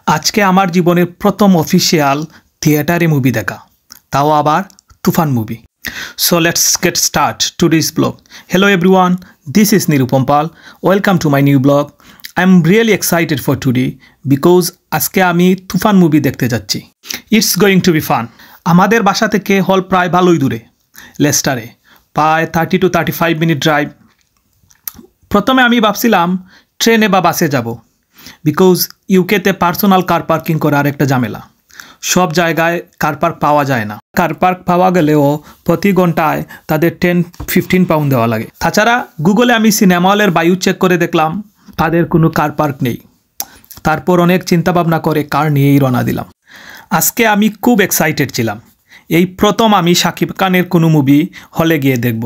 আজকে আমার জীবনের প্রথম অফিসিয়াল থিয়েটারে মুভি দেখা, তাও আবার তুফান movie. So let's get start today's blog. Hello everyone, this is Nirupam Pal. Welcome to my new blog. I'm really excited for today because আজকে আমি তুফান মুভি দেখতে যাচ্ছি। It's going to be fun. আমাদের বাসা থেকে হল প্রায় ভালোই দূরে, লেস্টারে, প্রায় 30 to 35 মিনিট ড্রাইভ। প্রথমে আমি ভাবছিলাম ট্রেনে বা বাসে যাব, বিকজ ইউকেতে পার্সোনাল কার পার্কিং করার একটা ঝামেলা। সব জায়গায় কার পার্ক পাওয়া যায় না। কার পার্ক পাওয়া গেলেও প্রতি ঘন্টায় তাদের 10-15 পাউন্ড দেওয়া লাগে। তাছাড়া গুগলে আমি সিনেমা হলের বায়ু চেক করে দেখলাম তাদের কোনো কার পার্ক নেই। তারপর অনেক চিন্তাভাবনা করে কার নিয়েই রওনা দিলাম। আজকে আমি খুব এক্সাইটেড ছিলাম। এই প্রথম আমি শাকিব খানের কোনো মুভি হলে গিয়ে দেখব।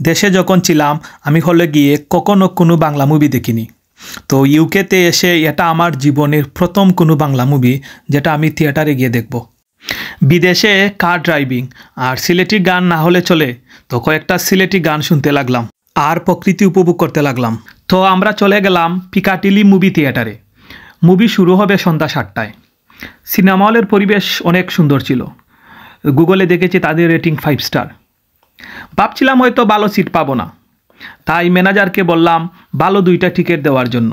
দেশে যখন ছিলাম আমি হলে গিয়ে কখনো কোনো বাংলা মুভি দেখিনি। তো ইউকেতে এসে এটা আমার জীবনের প্রথম কোনো বাংলা মুভি যেটা আমি থিয়েটারে গিয়ে দেখব। বিদেশে কার ড্রাইভিং আর সিলেটি গান না হলে চলে, তো কয়েকটা সিলেটি গান শুনতে লাগলাম আর প্রকৃতি উপভোগ করতে লাগলাম। তো আমরা চলে গেলাম পিকাটিলি মুভি থিয়েটারে। মুভি শুরু হবে সন্ধ্যা 7টায়। সিনেমা হলের পরিবেশ অনেক সুন্দর ছিল। গুগলে দেখেছি তাদের রেটিং 5 স্টার। ভাবছিলাম হয়তো ভালো সিট পাবো না, তাই ম্যানেজারকে বললাম ভালো 2টা টিকিট দেওয়ার জন্য।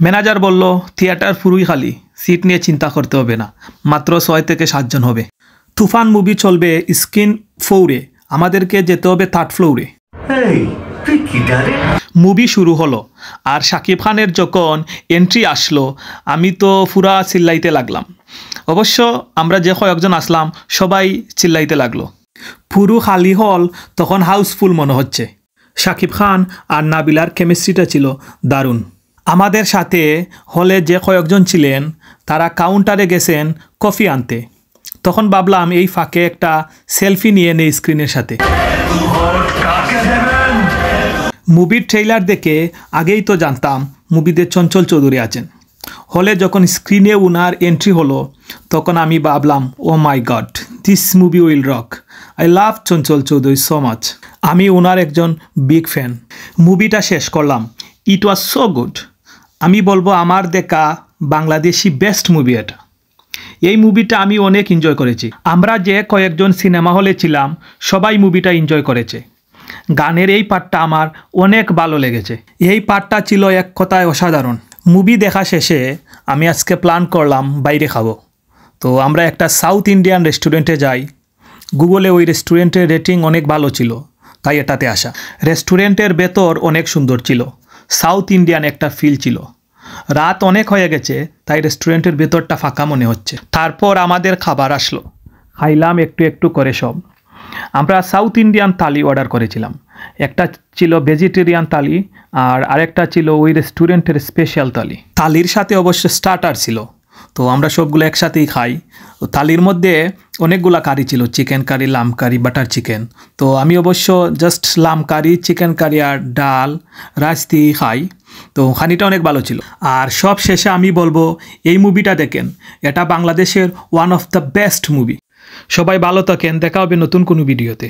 ম্যানেজার বলল থিয়েটার পুরোই খালি, সিট নিয়ে চিন্তা করতে হবে না, মাত্র 6 থেকে 7 জন হবে। তুফান মুভি চলবে স্ক্রিন 4-এ, আমাদেরকে যেতে হবে 3rd ফ্লোরে। মুভি শুরু হলো আর শাকিব খানের যখন এন্ট্রি আসলো আমি তো পুরা চিল্লাইতে লাগলাম। অবশ্য আমরা যে কয়েকজন আসলাম সবাই চিল্লাইতে লাগলো। পুরো খালি হল তখন হাউসফুল মনে হচ্ছে। শাকিব খান আর নাবিলার কেমিস্ট্রিটা ছিল দারুণ। আমাদের সাথে হলে যে কয়েকজন ছিলেন তারা কাউন্টারে গেছেন কফি আনতে। তখন ভাবলাম এই ফাঁকে একটা সেলফি নিয়ে নেই স্ক্রিনের সাথে। মুভির ট্রেইলার দেখে আগেই তো জানতাম মুভিতে চঞ্চল চৌধুরী আছেন। হলে যখন স্ক্রিনে উনার এন্ট্রি হলো তখন আমি ভাবলাম oh my god, this movie will rock. I love Chanchal Chowdhury so much. আমি ওনার একজন বিগ ফ্যান। মুভিটা শেষ করলাম, ইট ওয়াজ সো গুড। আমি বলবো আমার দেখা বাংলাদেশি বেস্ট মুভি এটা। এই মুভিটা আমি অনেক এনজয় করেছি। আমরা যে কয়েকজন সিনেমা হলে ছিলাম সবাই মুভিটা এনজয় করেছে। গানের এই পার্টটা আমার অনেক ভালো লেগেছে। এই পার্টটা ছিল এক কথায় অসাধারণ। মুভি দেখা শেষে আমি আজকে প্ল্যান করলাম বাইরে খাবো। তো আমরা একটা সাউথ ইন্ডিয়ান রেস্টুরেন্টে যাই। গুগলে ওই রেস্টুরেন্টের রেটিং অনেক ভালো ছিল, তাই এটাতে আসা। রেস্টুরেন্টের ভেতর অনেক সুন্দর ছিল, সাউথ ইন্ডিয়ান একটা ফিল ছিল। রাত অনেক হয়ে গেছে তাই রেস্টুরেন্টের ভেতরটা ফাঁকা মনে হচ্ছে। তারপর আমাদের খাবার আসলো, খাইলাম একটু একটু করে সব। আমরা সাউথ ইন্ডিয়ান থালি অর্ডার করেছিলাম। একটা ছিল ভেজিটেরিয়ান থালি আর আরেকটা ছিল ওই রেস্টুরেন্টের স্পেশাল থালি। থালির সাথে অবশ্য স্টার্টার ছিল। তো আমরা সবগুলো একসাথেই খাই। থালির মধ্যে অনেকগুলো কারি ছিল, চিকেন কারি, লাম কারি, বাটার চিকেন। তো আমি অবশ্য জাস্ট লাম কারি, চিকেন কারি আর ডাল রাইস দিয়ে খাই। তো খানিটা অনেক ভালো ছিল। আর সব শেষে আমি বলবো এই মুভিটা দেখেন, এটা বাংলাদেশের one of the best movie. সবাই ভালো থাকেন, দেখা হবে নতুন কোনো ভিডিওতে।